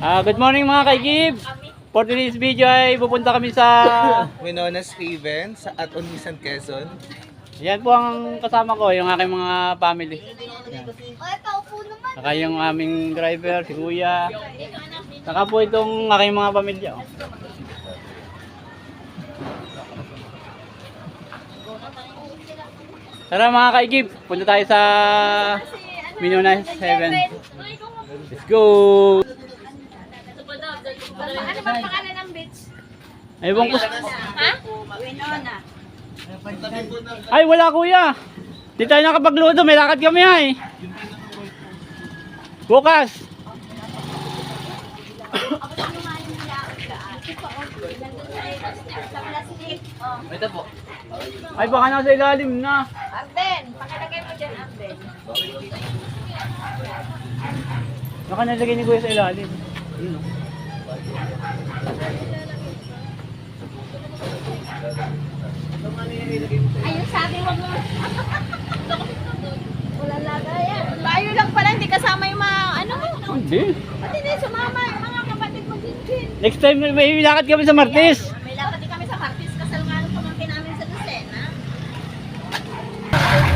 Good morning mga kaigib. For today's video ay pupunta kami sa Winona's Haven at Unisan, Quezon. yan po ang kasama ko, yung aking mga family. Yan. Saka yung aming driver, si Kuya. Saka po itong aking mga pamilya. Oh. Tara mga kaigib, punta tayo sa Winona's Haven. Let's go! Ano ba pangalan ng beach? Ewan ko. Ha? Winona. Ay, wala kuya. Di tayo nakapagluto. May lakad kami ay. Bukas. Ito po. Ay, baka nasa ilalim na. Arden, pakilagay mo dyan, Arden. Baka nalagay ni kuya sa ilalim. Yun, oh. Ayun, sabi mo mo. Wala lagay yan. Tayo lang pala, hindi kasama yung mga ano mo. Hindi. Pati na sumama yung mga kapatid mo din. Next time may lakad kami sa Martes. May lakad din kami sa Martis, kasal nga nung pamangkin namin sa Lucena.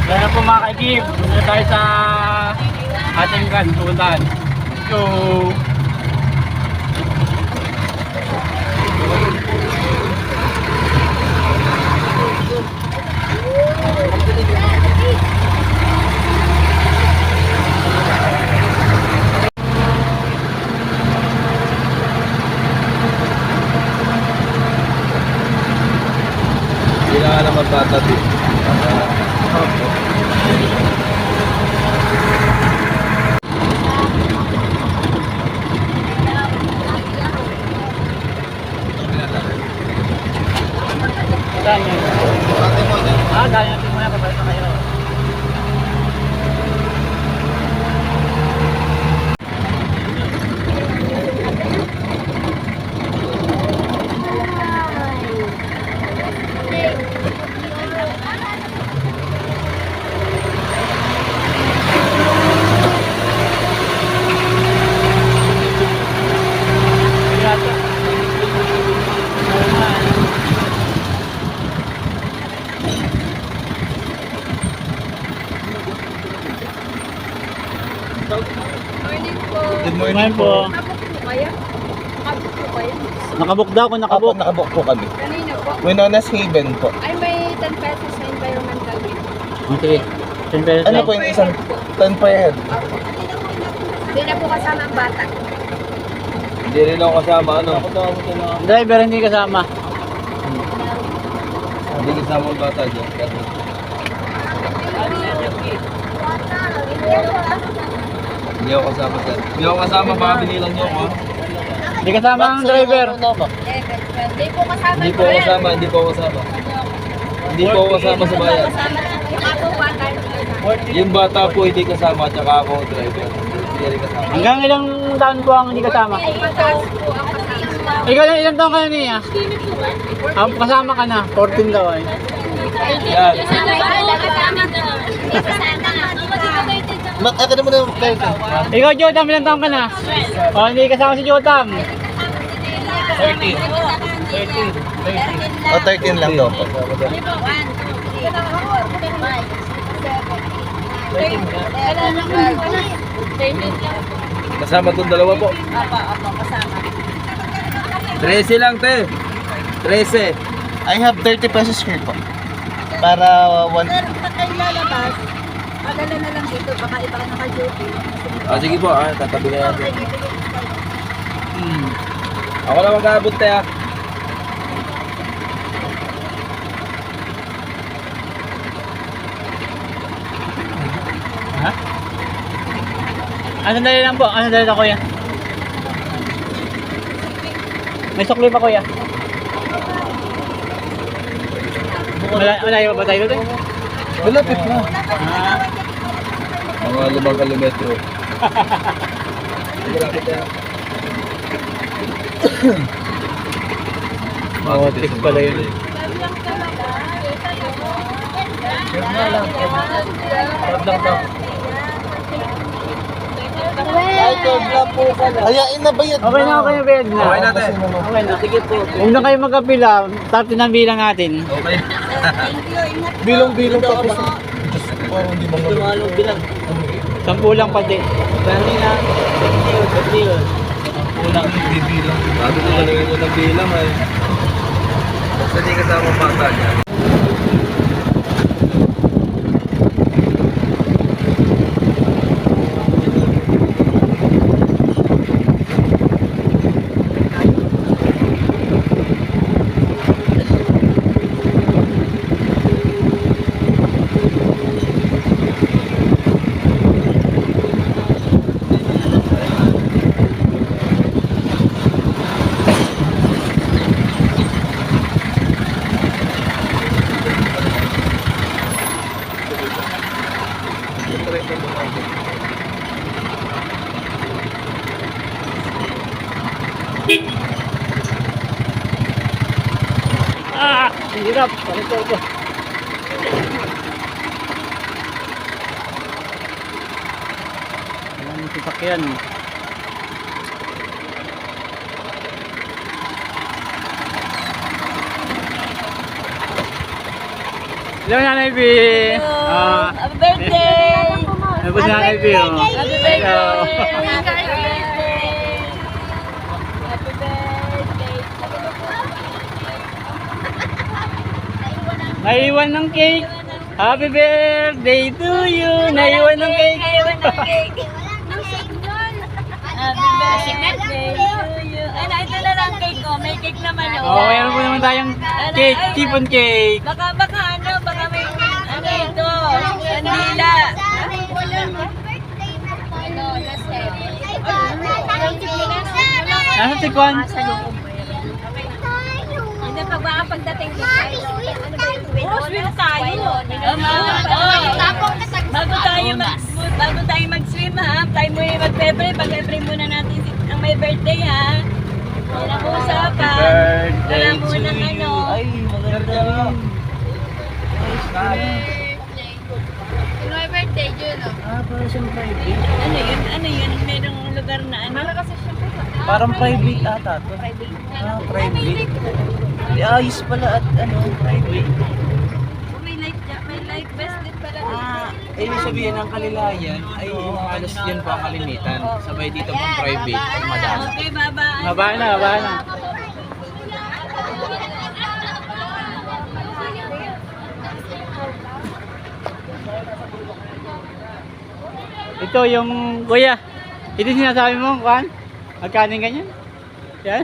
Kaya po mga kaigib, punta tayo sa ating kantutan. Let's go! Hindi na naman bata din. Saan yun? Dahil natin muna kapag na kayo. Morning po. Good Morning po. Nakabok po kayo? Nakabok po kayo? Nakabook daw kung nakabook. Nakabook po kami. Kanina po? Winona's Haven po. Ay, may 10 pesos sa environmental week. Okay. 10 pesos Ano lang. po yung isang 10 per head? Hindi na po kasama ang bata. Hindi rin ako kasama, ano? Driver hindi kasama. Hindi kasama ang bata dyan. Hindi ako kasama dyan. Hindi ako kasama, baka binilang niyo ako. Hindi kasama ang driver. Hindi po kasama. Hindi po ako kasama, hindi po ako kasama. Hindi po ako kasama sa bayan. Ako bata. Yung bata po hindi kasama, tsaka ako driver. Hindi rin kasama. Hanggang ilang taon po ang hindi kasama? Mataas po ang kasama. Ikaw na ilang taon ka na niya? Kasama ka na. 14 daw ay. Yan. Kasama kasama. Aka naman na kayo. Ikaw Jotam, ilang taon ka na? O hindi kasama si Jotam. 13. 13. O 13 lang daw po. Kasama itong dalawa po. Apa, kasama. 13 lang, te. 13. I have 30 pesos here po. Para one... Sir, pag kayo lalabas, padala na lang dito, baka iba ka naka-duty. Sige po, tatabi na natin. Ako na mag-aabot, te, Ha? Ano dali lang po? Ano dali lang kuya? May sukli pa kuya? Wala yung ba tayo doon? Malapit na. Ah, Mga 5 kilometro. Matik pala yun. Kahit wala po ka na. Ayain na bayad Okay na, okay na, bed na. Okay natin. Okay na. Sige po. Huwag na kayo magkapila. Start na bilang natin. Okay. Thank you, ingat po. Bilong-bilong pa po. Diyos ko, parang hindi mo tumalong bilang. 10 lang pati. Kanina. Kulang bibilang. Bago ko talaga ito ng bilang ay. Basta di kasama bata niya. Ah! Hirap. Palito ko. Ayan yung sasakyan. Hello, Nanay B. Ah, Happy birthday! ano po si Nanay B? Oh? Happy birthday! Hello. Happy birthday! Happy birthday! Naiwan ng cake. Happy birthday to you. Naiwan ng cake. Naiwan ng cake. Happy birthday to you. Ano, ito na lang cake ko. May cake naman oh. Oh, meron po naman tayong cake. Chiffon cake. Baka may ano ito. Sandila. Nasa si Kwan? Hindi pa baka pagdating ko. Oh, swim tayo. Bago tayo mag-swim ha, tayo mo yung mag-pepre. Pag-pepre muna natin ang may birthday ha. Yan ang usapan. Wala muna ano. Ay, maganda rin. My birthday, yun o. Ah, parang siyang private. Ano yun? Merong lugar na ano? Parang private ata to. Ah, private. Ay, ayos pala at ano, private. May life vest din pala. Ah, ibig sabihin ng Kalilayan ay halos yan po ang kalimitan. Sabay dito pang private, madami. Okay, baba. Haba na, haba na. Ito yung kuya. Ito yung sinasabi mo, Kwan? Magkaning ganyan? Yan?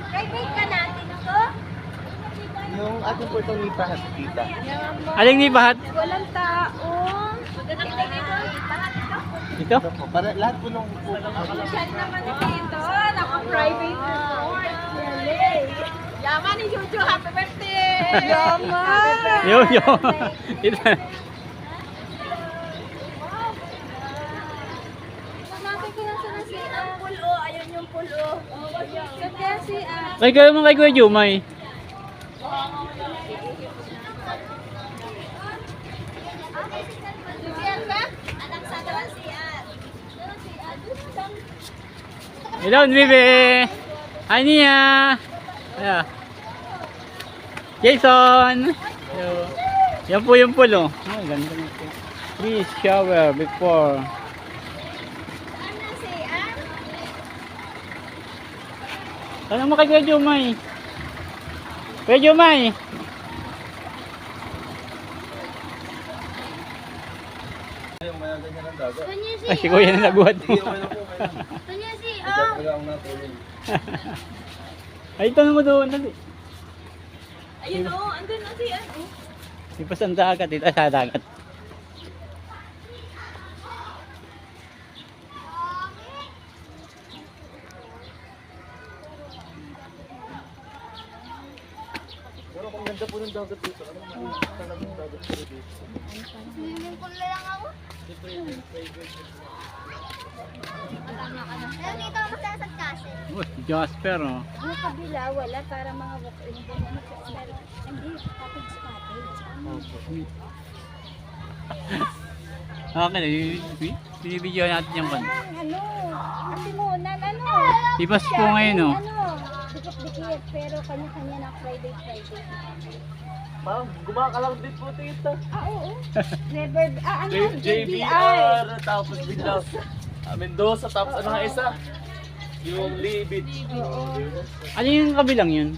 Private ka natin ito? Yung ating portong nipa na kita. Aling ni Bahat? Walang tao. Ito? Ito po, para lahat po nung Social naman dito. Naka-private resort. Yaman ni Jojo. Happy birthday! Yaman! Yo, yo. Ito. Hanapin ko lang sana si ang pulo. Ayun yung pulo. Kaya si Kay kayo mo kay Kuya Jumay. anak sa dawan si Hello, Bibi. Hi, Nia. Ayan. Jason. Hello. Yan po yung pulo. Oh, ganda nito. Please shower before. Ano mo kay Kuya Jumay? Kuya Jumay. yung mga ganyan ng dagat. Ay, si Kuya na naguhat mo. Sige, okay na po. Talaga ang natulog. Ay, tanong mo doon. Dali. Ayun o, andun na si ano. Di pa sa dagat. Dito sa dagat. Pero kung ganda po ng dagat dito, ano naman talagang dagat dito? Swimming pool lang ako. Oh, si Jasper, oh. Yung kabila, wala para mga walk-in din. Pero hindi, cottage. Okay, binibidyo natin yung kan. Ano? Asimunan, ano? Ibas po ngayon, oh. Ano? Dikit-dikit, pero kanya-kanya na Friday. Ma'am, gumakalang din po ito. Oo. Never, ano? JBR, tapos bigla. Mendoza, tapos ano nga isa? Yung Libid. Oo. Ano yung kabilang yun?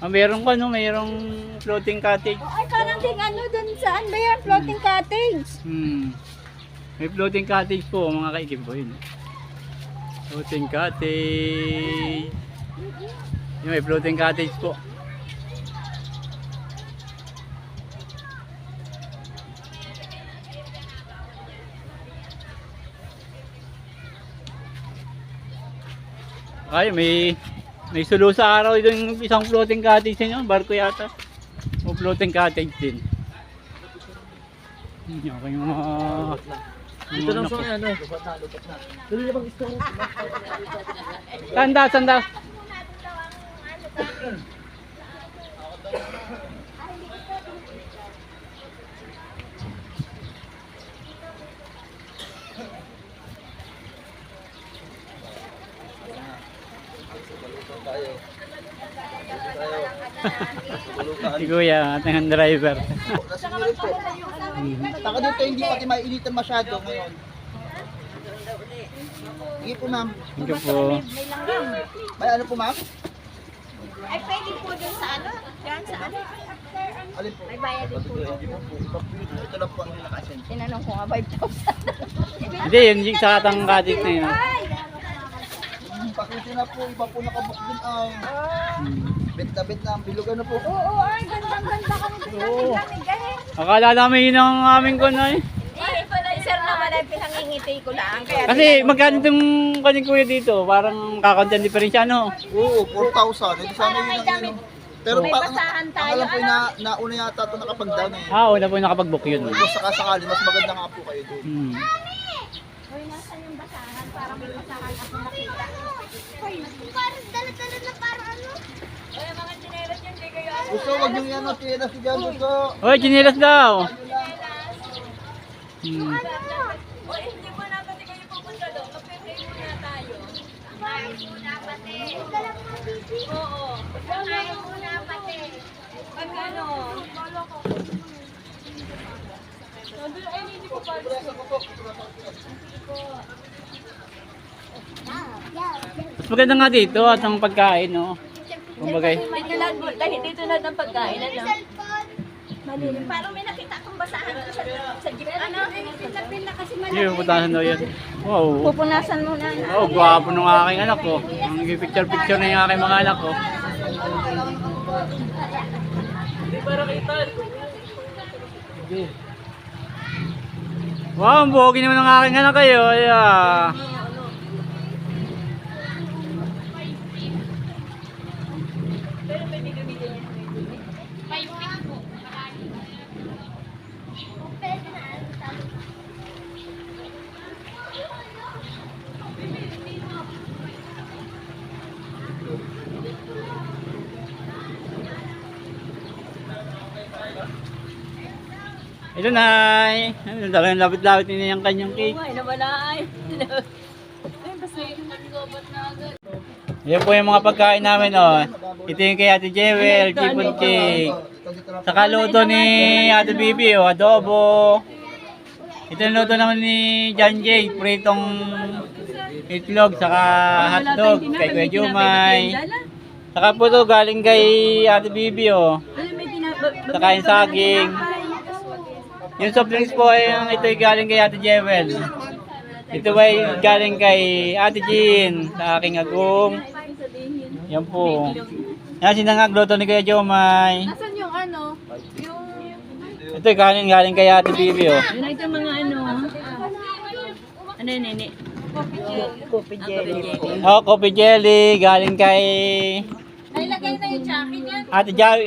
Ah, meron ka, no? Mayroong floating cottage. Ay, parang ding ano dun saan ba yan? Floating cottage. May floating cottage po, mga kaikip ko yun. Floating cottage. Yung may floating cottage po. Ay, may sulo sa araw yung isang floating cottage niyo, barko yata. O floating cottage din. Okay, yung mga... Ito lang sa ano. Sanda. Si Kuya, ating driver. Taka dito hindi pati mainitan masyado ngayon. Sige po ma'am. Thank you po. May ano po ma'am? Ay, pwede po dun sa ano? Yan sa ano? Alin po? May bayad din po. Ito lang po ang nilakasin. Tinanong ko nga 5,000. Hindi, yung sa katang cottage na yun. Pakita na po, iba po nakabook din ay. Bet na ang bilog ano po. Oo, ay, gandang-ganda kami dito. Lamig eh. Akala namin yun ang aming kunay. Sir naman ay pinangingiti ko lang. Kaya Kasi magkano itong kaning kuya dito? Parang kakaunti ang diferensya, no? Oo, 4,000. Hindi sana yun ang ano. Pero may pa, basahan tayo, akala po nauna yata ito nakapag-down eh. Ah, una po yung nakapag-book yun. Kung sakasakali, mas maganda nga po kayo doon. Uy, nasan yung basahan? Parang may basahan ako nakita. Parang dala-dala na parang ano. Uy, mga chinelas yan, di kayo ano. Gusto, wag yung yan, tira si Jan, gusto. Oy, chinelas daw! Uy, hindi mo na pati kayo pupunta doon. Kapag-pray muna tayo. Pray muna pati. Oo. Pray muna pati. Pag ano? Ay, hindi ko pa. Mas maganda nga dito at ang pagkain, no? Kumbagay. Dito na ng pagkain, ano? Malilim. Parang may nakita akong basahan sa jeep. Ano? Pinapil na kasi Hindi, puputasan daw yan. Wow. pupunasan mo na. Oh, gwapo ng aking anak ko. Ang picture-picture na yung aking mga anak ko. Wow, ang pogi naman ng aking anak kayo. Yeah. Ito Nay. Talagang lapit-lapit niya yung kanyang cake. Ay, nawala ay. Ay, basta yung naglobat na agad. Yan po yung mga pagkain namin, oh. Ito yung kay Ate Jewel, chipon cake. Saka luto ni Ate Bibi, oh, adobo. Ito yung luto naman ni John Jay, pritong itlog, saka hotdog, kay Kuya Jumay. Saka po ito galing kay Ate Bibi, oh. Saka yung saging. Yung soft drinks po ay ito ay galing kay Ate Jewel. Ito ay galing kay Ate Jean sa aking agong. Yan po. Yan sinangagluto ni Kuya Jomay. Nasaan yung ano? Yung... Ito ay galing kay Ate Bibi, oh. Yun ito mga ano. Ano yun, nene? Coffee jelly. Oh, coffee jelly galing kay Ay, lagay na yung jacket yan.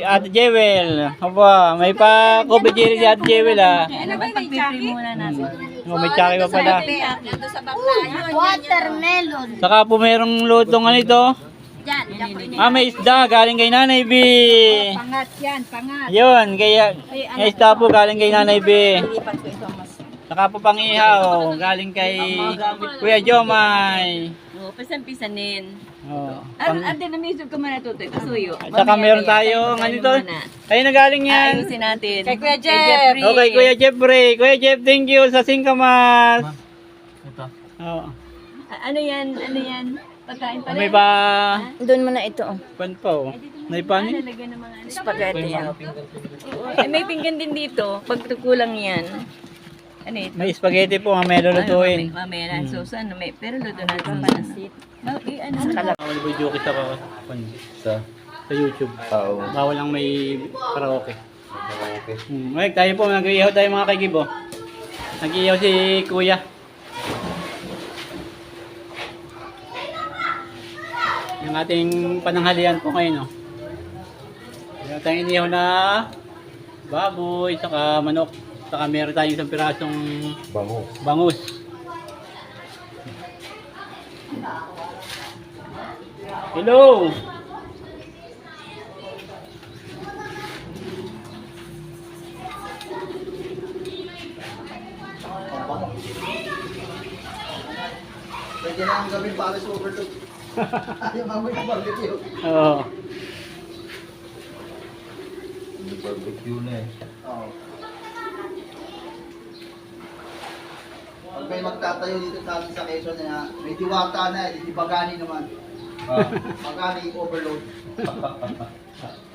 Ate Jewel. Opo, may pa coffee jelly si Ate Jewel, ah. Ay, lagay na yung jacket. Muna natin. Oh, may tsaki pa pala. Nandun sa bakla. Yun, Watermelon. Saka po merong lutong ano ito. Yan. May isda galing kay Nanay B. Pangat yan, pangat. Yun, kaya may isda po galing kay Nanay B. Ilipat ko ito mas. Saka po pang ihaw, galing kay Kuya Jomay. Oo, pasampisanin. Oh, Ate, namisog ka muna ito. Ito suyo. saka meron tayo, ano ito? Kayo na galing yan. Ayusin natin. Kay Kuya Jeff. Okay, Kuya Jeffrey. Kuya Jeff, thank you sa singkamas. Ito. Oh. Ano yan? Ano yan? Pagkain pa rin? May pa... Doon mo na ito. Pan pa oh. May panin? Lalagyan ng mga ano. Spaghetti yan. Ay, may pinggan din dito. Pag kulang yan. Ano ito? May spaghetti po, may lulutuin. Mamaya na sauce. Ano, may, pero luto natin panasit. Ano? Bawal ba yung joke Sa? sa YouTube? Oo. Bawal lang may karaoke. Okay. Ngayon, tayo po, nag-iihaw tayo mga kaigibo. Nag-iihaw si Kuya. Yung ating pananghalian po ngayon, no? Meron tayong inihaw na baboy, saka manok, saka meron tayong isang pirasong Bango. bangus. Hello! Pwede na ang gawin para sa overload. Ayaw mamay na barbecue. Oo. Barbecue na eh. Oo. Pag may magtatayo dito sa atin sa Quezon na may diwata na, di bagani naman. Bagani overload.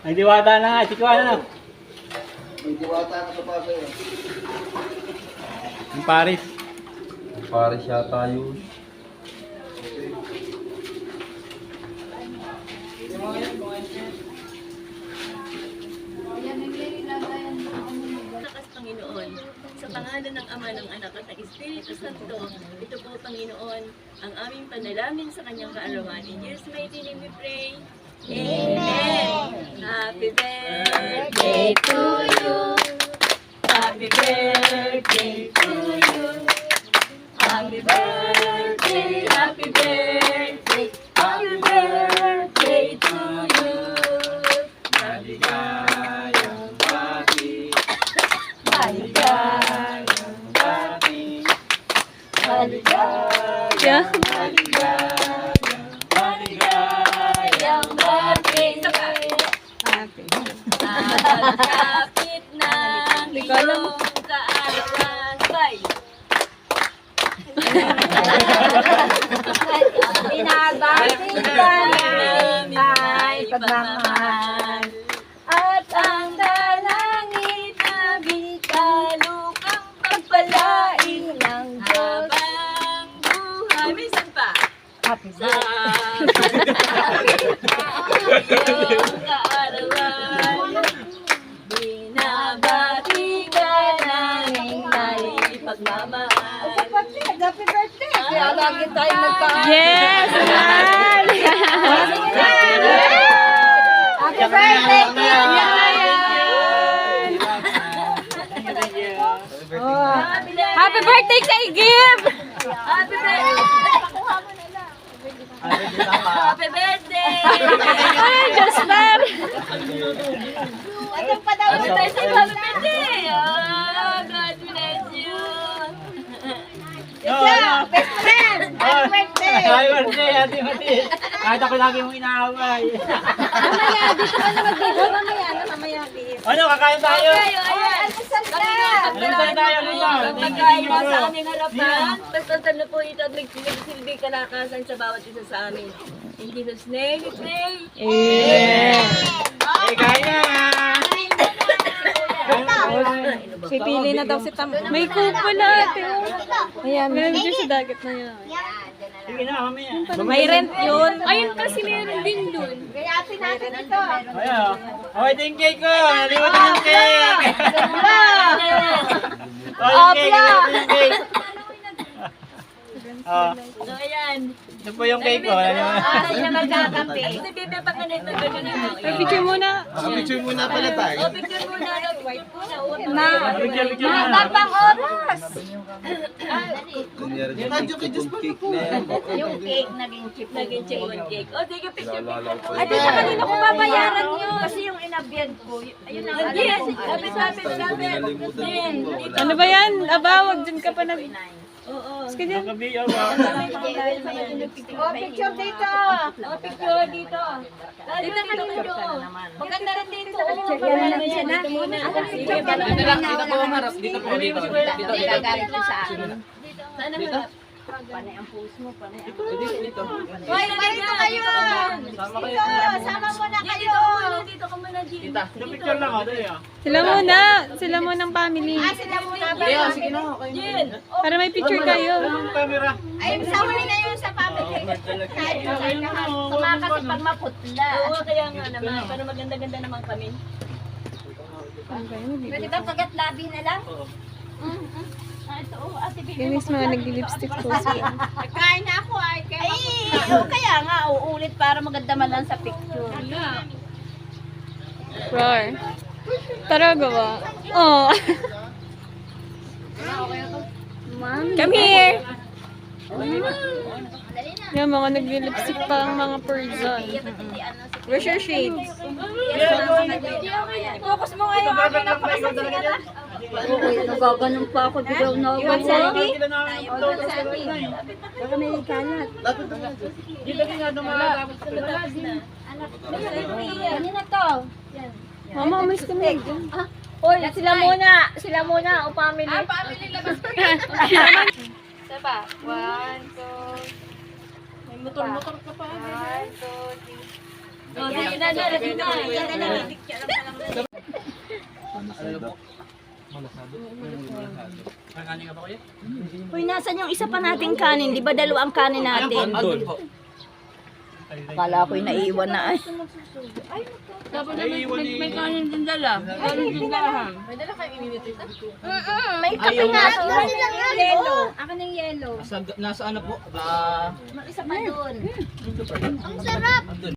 Ang diwata na nga, si Kuya na. May diwata na sa bagay. Ang Paris. Pares yata yun. Lakas Panginoon, sa pangalan ng Ama, ng Anak at ng Espiritu Santo, ito po Panginoon, ang aming panalangin sa kanyang kaarawan. In Jesus' mighty name we pray. Amen. Happy birthday to you. Happy birthday to you. Happy birthday, happy birthday, happy birthday to you. Maligayang pati, Maligayang pati, maligayang, maligayang birthday. Kapit ng iyong kaarawan. Bye. Binabati ka namin ay pagmamahal at ang dalangin na bikalukang pagpalain ng Diyos habang buhay. Minsan pa. Happy iyong kaarawan. Binabati ka namin ay pagmamahal. Happy birthday! Kaya lagi tayo magpapalala. Yes! Happy birthday, Happy birthday kay Gib! Happy birthday! Happy birthday! Ay, Diyos man! Ano pa daw? Happy birthday! Happy birthday! Oh, God bless you! Best friend! Happy birthday! Happy birthday, Ate Matis. Kahit ako lagi mong inaaway. Mamaya, dito ka na mag-video. Mamaya, please. Ano, kakain tayo? Okay, ayan! Almusal ka! Almusal tayo, almusal. Pagkain mo sa aming harapan, basta na po ito at nagsilbi kalakasan sa bawat isa sa amin. In Jesus' name, we pray. Amen. Eh, kaya na. Pipili na daw si Tam. May kuko natin. Ayan, meron din sa dagat na yan. Sige na, mamaya. May rent yun. Ayun kasi meron din dun. Gayatin natin ito. Ayan. Okay, ito yung cake ko. Nalimutan yung cake. Oh, yung cake. Nalimutan yung cake. Oh, So, ayan. ito po yung cake ko. Wala naman. Hindi na magkakape. Kasi bebe pa ganito, ganito. Picture muna. Picture muna pala tayo. O, picture muna. White po na. Picture na. Mabang oras. Yung cake naging chip. Naging chicken cake. O, sige, picture. Ay, di na kanina ko babayaran yun. Kasi yung inabiyag ko, ayun ang alam Yes, ko. lapit. Din. Ano ba yan? Aba, wag dyan ka pa nag... Oo. Magabi, oh. Oh, picture dito. O, picture dito. Dito dito. Maganda rin dito. Dito muna. Sige, Dito po umarap. Dito po. Dito. Dito. Gagalit lang sa akin. Sana harap. Panay ang puso mo, panay ang Dito. Hoy, dito kayo. Sama kayo. Sama mo na kayo. Dito ka muna, Jin. Picture lang, oh. Dali, oh. Sila muna. Sila muna ng family. Sila muna ba? Yeah, sige na. Okay na. Jin. Para may picture kayo. Ang camera. Ay, sawali na yun sa family. Tumakas pag maputla. Oo, kaya nga naman. Para maganda-ganda naman kami. Pwede ba kagat labi na lang? Ito, ate Bibi. Guys, mga nagli-lipstick po sila. Kain na ako ay. Kaya nga, uulit para maganda man lang sa picture. Roar. Tara, gawa. Oh. Come here. Yan, mga nagli-lipstick pa ang mga person. Where's your shades? Focus mo ngayon. Nagaganon pa ako. Biglaw na ako. Baka may kalat. Kanina to. Mama, umalis ka na. Hoy, sila muna. Sila muna. O family. Family labas pa. Isa pa. 1, 2. May motor-motor ka pa. 1, 2, 3. O, sige na, dito na. Yan na lang. Picture lang lang. Hoy, nasan yung isa pa nating kanin? Di ba dalawang kanin natin? Andun po. Akala ko'y naiwan na ay. May kanin din dala. Kanin din dala. May kape nga. Yellow. Akin yung yellow. Nasa ano po? Isa pa doon. Ang sarap. Andun.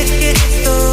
Get